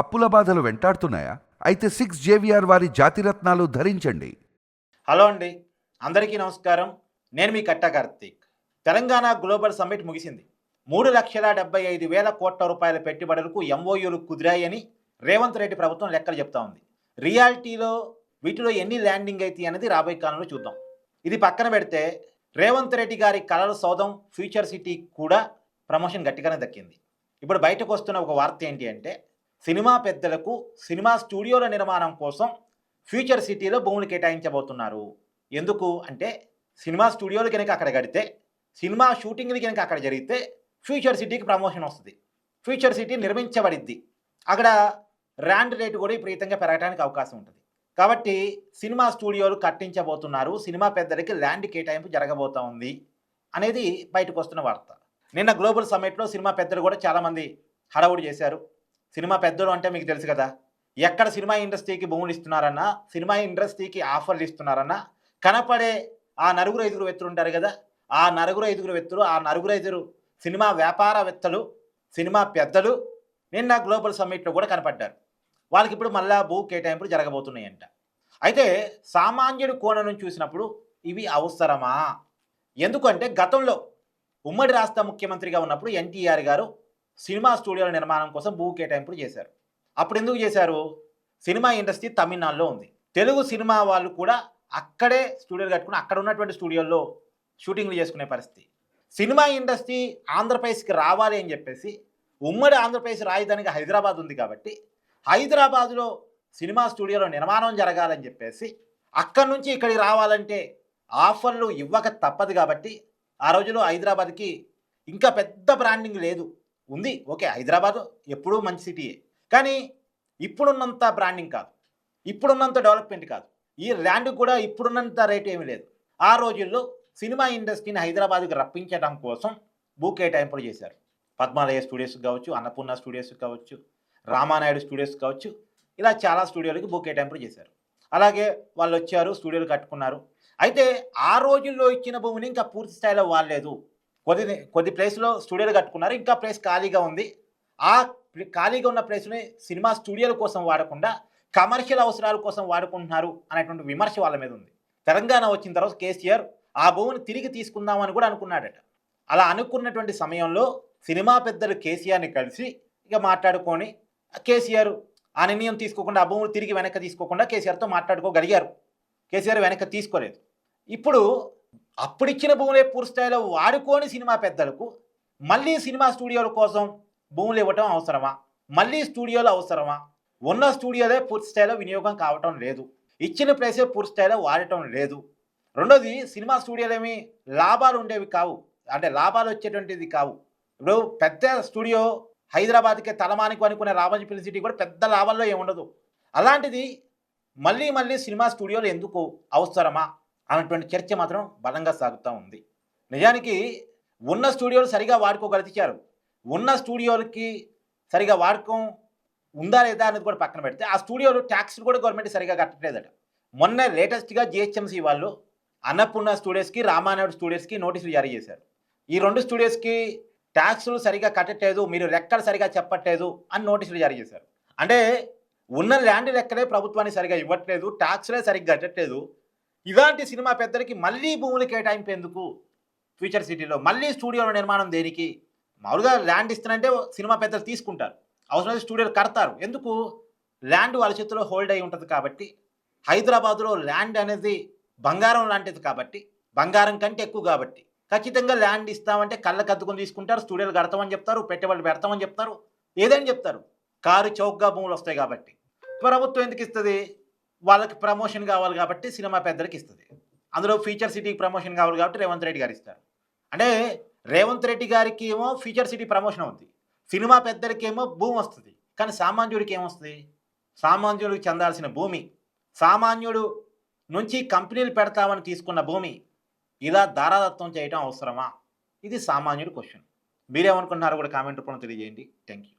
అప్పుల బాధలు వెంటాడుతున్నాయా? అయితే 6 JVR వారి జాతిరత్నాలు ధరించండి. హలో అండి, అందరికీ నమస్కారం. నేను మీ కట్టా కార్తీక్. తెలంగాణ గ్లోబల్ సమ్మిట్ ముగిసింది. 3,75,000 కోట్ల రూపాయల పెట్టుబడులకు ఎంఓయూలు కుదిరాయని రేవంత్ రెడ్డి ప్రభుత్వం లెక్కలు చెప్తా ఉంది. రియాలిటీలో వీటిలో ఎన్ని ల్యాండింగ్ అవుతాయి అనేది రాబోయే కాలంలో చూద్దాం. ఇది పక్కన పెడితే రేవంత్ రెడ్డి గారి కలల సౌధం ఫ్యూచర్ సిటీ కూడా ప్రమోషన్ గట్టిగానే దక్కింది. ఇప్పుడు బయటకు వస్తున్న ఒక వార్త ఏంటి అంటే, సినిమా పెద్దలకు సినిమా స్టూడియోల నిర్మాణం కోసం ఫ్యూచర్ సిటీలో భూములు కేటాయించబోతున్నారు. ఎందుకు అంటే, సినిమా స్టూడియోలు కనుక అక్కడ కడితే, సినిమా షూటింగ్లు కనుక అక్కడ జరిగితే ఫ్యూచర్ సిటీకి ప్రమోషన్ వస్తుంది. ఫ్యూచర్ సిటీ నిర్మించబడిద్ది. అక్కడ ల్యాండ్ రేటు కూడా విపరీతంగా పెరగడానికి అవకాశం ఉంటుంది. కాబట్టి సినిమా స్టూడియోలు కట్టించబోతున్నారు, సినిమా పెద్దలకి ల్యాండ్ కేటాయింపు జరగబోతా ఉంది అనేది బయటకు వస్తున్న వార్త. నిన్న గ్లోబల్ సమ్మిట్లో సినిమా పెద్దలు కూడా చాలామంది హడావుడి చేశారు. సినిమా పెద్దలు అంటే మీకు తెలుసు కదా, ఎక్కడ సినిమా ఇండస్ట్రీకి భూములు ఇస్తున్నారన్నా, సినిమా ఇండస్ట్రీకి ఆఫర్లు ఇస్తున్నారన్నా కనపడే ఆ నలుగురు ఐదుగురు వ్యక్తులు ఉంటారు కదా, ఆ నలుగురు ఐదుగురు సినిమా వ్యాపారవేత్తలు, సినిమా పెద్దలు నిన్న గ్లోబల్ సమ్మిట్లో కూడా కనపడ్డారు. వాళ్ళకి ఇప్పుడు మళ్ళా భూ కేటాయింపులు జరగబోతున్నాయంట. అయితే సామాన్యుడి కోణం నుంచి చూసినప్పుడు ఇవి అవసరమా? ఎందుకంటే గతంలో ఉమ్మడి రాష్ట్ర ముఖ్యమంత్రిగా ఉన్నప్పుడు ఎన్టీఆర్ గారు సినిమా స్టూడియోల నిర్మాణం కోసం భూ కేటాయింపులు చేశారు. అప్పుడు ఎందుకు చేశారు? సినిమా ఇండస్ట్రీ తమిళనాడులో ఉంది. తెలుగు సినిమా వాళ్ళు కూడా అక్కడే స్టూడియోలు కట్టుకుని అక్కడ ఉన్నటువంటి స్టూడియోల్లో షూటింగ్లు చేసుకునే పరిస్థితి. సినిమా ఇండస్ట్రీ ఆంధ్రప్రదేశ్కి రావాలి అని చెప్పేసి ఉమ్మడి ఆంధ్రప్రదేశ్ రాజధానిగా హైదరాబాద్ ఉంది కాబట్టి హైదరాబాదులో సినిమా స్టూడియోలో నిర్మాణం జరగాలని చెప్పేసి అక్కడి నుంచి ఇక్కడికి రావాలంటే ఆఫర్లు ఇవ్వక తప్పదు. కాబట్టి ఆ రోజులో హైదరాబాద్కి ఇంకా పెద్ద బ్రాండింగ్ లేదు, ఉంది ఓకే, హైదరాబాదు ఎప్పుడూ మంచి సిటీయే, కానీ ఇప్పుడున్నంత బ్రాండింగ్ కాదు, ఇప్పుడున్నంత డెవలప్మెంట్ కాదు, ఈ ల్యాండ్ కూడా ఇప్పుడున్నంత రేటు ఏమీ లేదు. ఆ రోజుల్లో సినిమా ఇండస్ట్రీని హైదరాబాద్కి రప్పించడం కోసం భూ కేటాయింపులు చేశారు. పద్మాలయ స్టూడియోస్ కావచ్చు, అన్నపూర్ణ స్టూడియోస్ కావచ్చు, రామానాయుడు స్టూడియోస్ కావచ్చు, ఇలా చాలా స్టూడియోలకి భూ కేటాయింపులు చేశారు. అలాగే వాళ్ళు వచ్చారు, స్టూడియోలు కట్టుకున్నారు. అయితే ఆ రోజుల్లో ఇచ్చిన భూమిని ఇంకా పూర్తి స్థాయిలో వాడలేదు. కొద్ది ప్లేస్లో స్టూడియోలు కట్టుకున్నారు, ఇంకా ప్లేస్ ఖాళీగా ఉంది. ఆ ఖాళీగా ఉన్న ప్లేస్ని సినిమా స్టూడియోల కోసం వాడకుండా కమర్షియల్ అవసరాల కోసం వాడుకుంటున్నారు అనేటువంటి విమర్శ వాళ్ళ మీద ఉంది. తెలంగాణ వచ్చిన తర్వాత కేసీఆర్ ఆ భూమిని తిరిగి తీసుకుందామని కూడా అనుకున్నాడట. అలా అనుకున్నటువంటి సమయంలో సినిమా పెద్దలు కేసీఆర్ని కలిసి ఇక మాట్లాడుకొని కేసీఆర్ ఆ నిర్ణయం తీసుకోకుండా, ఆ భూములు తిరిగి వెనక్కి తీసుకోకుండా కేసీఆర్తో మాట్లాడుకోగలిగారు. కేసీఆర్ వెనక్కి తీసుకోలేదు. ఇప్పుడు అప్పుడిచ్చిన భూములే పూర్తి స్థాయిలో వాడుకొని సినిమా పెద్దలకు మళ్ళీ సినిమా స్టూడియోల కోసం భూములు ఇవ్వటం అవసరమా? మళ్ళీ స్టూడియోలు అవసరమా? ఉన్న స్టూడియోలే పూర్తి స్థాయిలో వినియోగం కావటం లేదు, ఇచ్చిన ప్లేసే పూర్తి స్థాయిలో వాడటం లేదు. రెండోది, సినిమా స్టూడియోలు ఏమి లాభాలు ఉండేవి కావు, అంటే లాభాలు వచ్చేటువంటిది కావు. ఇప్పుడు పెద్ద స్టూడియో హైదరాబాద్కే తలమానికి అనుకునే రామోజీ ఫిల్మ్ సిటీ కూడా పెద్ద లాభాల్లో ఏముండదు. అలాంటిది మళ్ళీ సినిమా స్టూడియోలు ఎందుకు అవసరమా అన్నటువంటి చర్చ మాత్రం బలంగా సాగుతూ ఉంది. నిజానికి ఉన్న స్టూడియోలు సరిగా వాడుకోగలిచారు. ఉన్న స్టూడియోలకి సరిగా వాడకం ఉందా లేదా అనేది కూడా పక్కన పెడితే ఆ స్టూడియోలు ట్యాక్స్లు కూడా గవర్నమెంట్ సరిగా కట్టలేదట. మొన్న లేటెస్ట్గా జిహెచ్ఎంసీ వాళ్ళు అన్నపూర్ణ స్టూడియోస్కి, రామానాయుడు స్టూడియోస్కి నోటీసులు జారీ చేశారు. ఈ రెండు స్టూడియోస్కి ట్యాక్స్లు సరిగా కట్టట్లేదు, మీరు లెక్కలు సరిగా చెప్పట్లేదు అని నోటీసులు జారీ చేశారు. అంటే ఉన్న ల్యాండ్ లెక్కలే ప్రభుత్వానికి సరిగా ఇవ్వట్లేదు, ట్యాక్స్లే సరిగ్గా కట్టట్లేదు. ఇలాంటి సినిమా పెద్దలకి మళ్ళీ భూములు కేటాయింపు ఎందుకు? ఫ్యూచర్ సిటీలో మళ్ళీ స్టూడియోల నిర్మాణం దేనికి? మామూలుగా ల్యాండ్ ఇస్తానంటే సినిమా పెద్దలు తీసుకుంటారు, అవసరమైతే స్టూడియోలు కడతారు. ఎందుకు? ల్యాండ్ వాళ్ళ చేతిలో హోల్డ్ అయి ఉంటుంది కాబట్టి. హైదరాబాదులో ల్యాండ్ అనేది బంగారం లాంటిది కాబట్టి, బంగారం కంటే ఎక్కువ కాబట్టి ఖచ్చితంగా ల్యాండ్ ఇస్తామంటే కళ్ళకు అద్దుకొని తీసుకుంటారు, స్టూడియోలు కడతామని చెప్తారు, పెట్టుబడులు పెడతామని చెప్తారు, ఏదని చెప్తారు. కారు చౌకగా భూములు వస్తాయి కాబట్టి. ప్రభుత్వం ఎందుకు ఇస్తుంది? వాళ్ళకి ప్రమోషన్ కావాలి కాబట్టి సినిమా పెద్దలకి ఇస్తుంది. అందులో ఫ్యూచర్ సిటీకి ప్రమోషన్ కావాలి కాబట్టి రేవంత్ రెడ్డి గారు ఇస్తారు. అంటే రేవంత్ రెడ్డి గారికి ఏమో ఫ్యూచర్ సిటీ ప్రమోషన్ అవుతుంది, సినిమా పెద్దలకి ఏమో భూమి వస్తుంది. కానీ సామాన్యుడికి ఏమొస్తుంది? సామాన్యుడికి చెందాల్సిన భూమి, సామాన్యుడు నుంచి కంపెనీలు పెడతామని తీసుకున్న భూమి ఇలా దారాదత్తం చేయడం అవసరమా? ఇది సామాన్యుడి క్వశ్చన్. మీరేమనుకుంటున్నారో కూడా కామెంట్ రూపంలో తెలియజేయండి. Thank you.